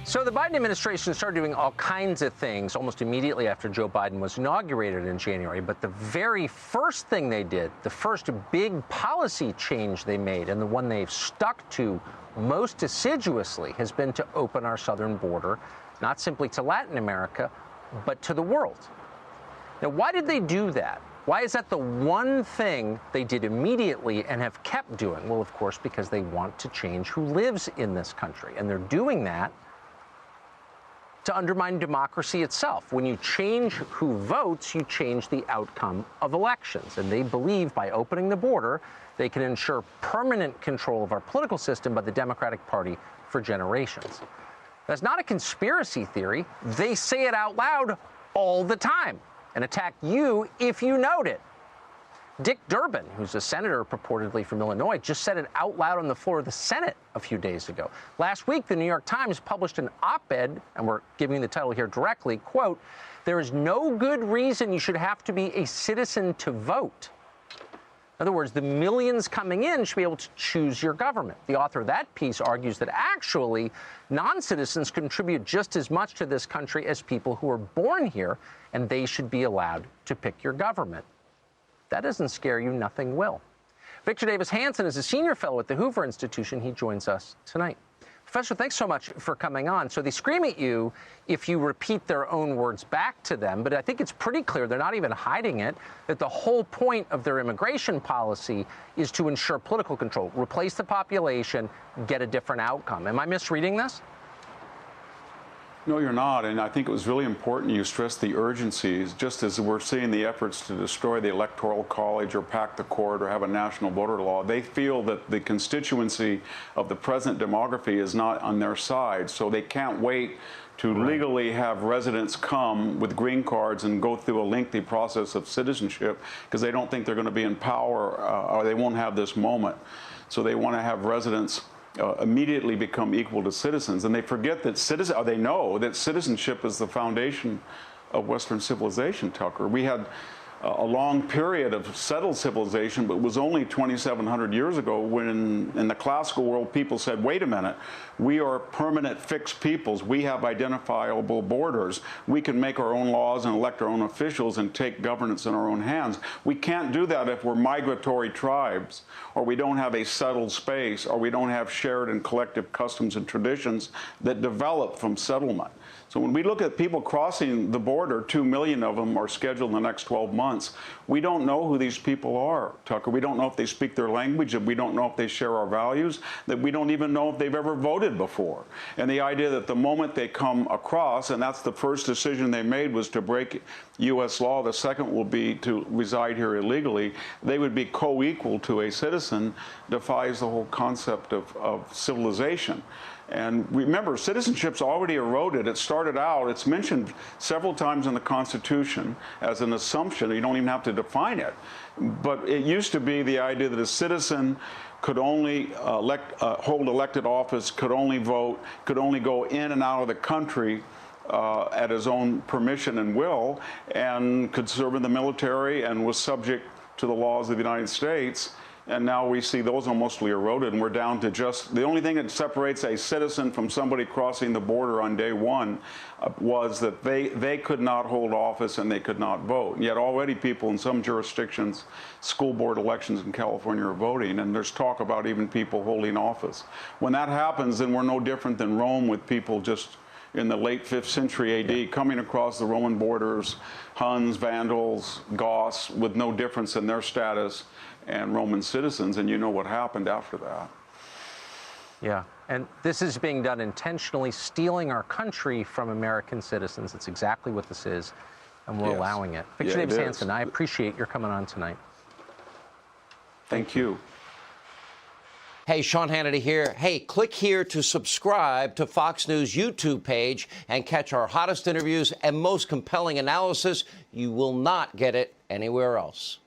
So the Biden administration started doing all kinds of things almost immediately after Joe Biden was inaugurated in January. But the very first thing they did, the first big policy change they made, and the one they've stuck to most assiduously, has been to open our southern border, not simply to Latin America, but to the world. Now, why did they do that? Why is that the one thing they did immediately and have kept doing? Well, of course, because they want to change who lives in this country. And they're doing that to undermine democracy itself. When you change who votes, you change the outcome of elections. And they believe by opening the border, they can ensure permanent control of our political system by the Democratic Party for generations. That's not a conspiracy theory. They say it out loud all the time and attack you if you note it. Dick Durbin, who's a senator purportedly from Illinois, just said it out loud on the floor of the Senate a few days ago. Last week, the New York Times published an op-ed, and we're giving the title here directly, quote, "There is no good reason you should have to be a citizen to vote." In other words, the millions coming in should be able to choose your government. The author of that piece argues that actually non-citizens contribute just as much to this country as people who are born here, and they should be allowed to pick your government. That doesn't scare you, nothing will. Victor Davis Hanson is a senior fellow at the Hoover Institution. He joins us tonight. Professor, thanks so much for coming on. So they scream at you if you repeat their own words back to them, but I think it's pretty clear, they're not even hiding it, that the whole point of their immigration policy is to ensure political control, replace the population, get a different outcome. Am I misreading this? No, you're not, and I think it was really important you stressed the urgencies, just as we're seeing the efforts to destroy the Electoral College or pack the court or have a national voter law. They feel that the constituency of the present demography is not on their side, so they can't wait to legally have residents come with green cards and go through a lengthy process of citizenship because they don't think they're going to be in power or they won't have this moment. So they want to have residents immediately become equal to citizens, and they forget that they know that citizenship is the foundation of Western civilization, Tucker. We had a long period of settled civilization, but it was only 2,700 years ago when in the classical world people said, wait a minute, we are permanent fixed peoples. We have identifiable borders. We can make our own laws and elect our own officials and take governance in our own hands. We can't do that if we're migratory tribes, or we don't have a settled space, or we don't have shared and collective customs and traditions that develop from settlement. So when we look at people crossing the border, 2 million of them are scheduled in the next 12 months. We don't know who these people are, Tucker. We don't know if they speak their language, and we don't know if they share our values, that we don't even know if they've ever voted before. And the idea that the moment they come across, and that's the first decision they made was to break U.S. law, the second will be to reside here illegally, they would be co-equal to a citizen, defies the whole concept of civilization. And remember, citizenship's already eroded. It started out, it's mentioned several times in the Constitution as an assumption. You don't even have to define it. But it used to be the idea that a citizen could only hold elected office, could only vote, could only go in and out of the country at his own permission and will, and could serve in the military and was subject to the laws of the United States. And now we see those are mostly eroded, and we're down to just the only thing that separates a citizen from somebody crossing the border on day one was that they could not hold office and they could not vote. And yet already people in some jurisdictions, school board elections in California are voting, and there's talk about even people holding office. When that happens, then we're no different than Rome with people just in the late 5th century AD coming across the Roman borders, Huns, Vandals, Goths, with no difference in their status and Roman citizens, and you know what happened after that. Yeah, and this is being done intentionally, stealing our country from American citizens. That's exactly what this is, and we're allowing it. Victor Davis Hanson, I appreciate your coming on tonight. Thank you. Hey, Sean Hannity here. Hey, click here to subscribe to Fox News YouTube page and catch our hottest interviews and most compelling analysis. You will not get it anywhere else.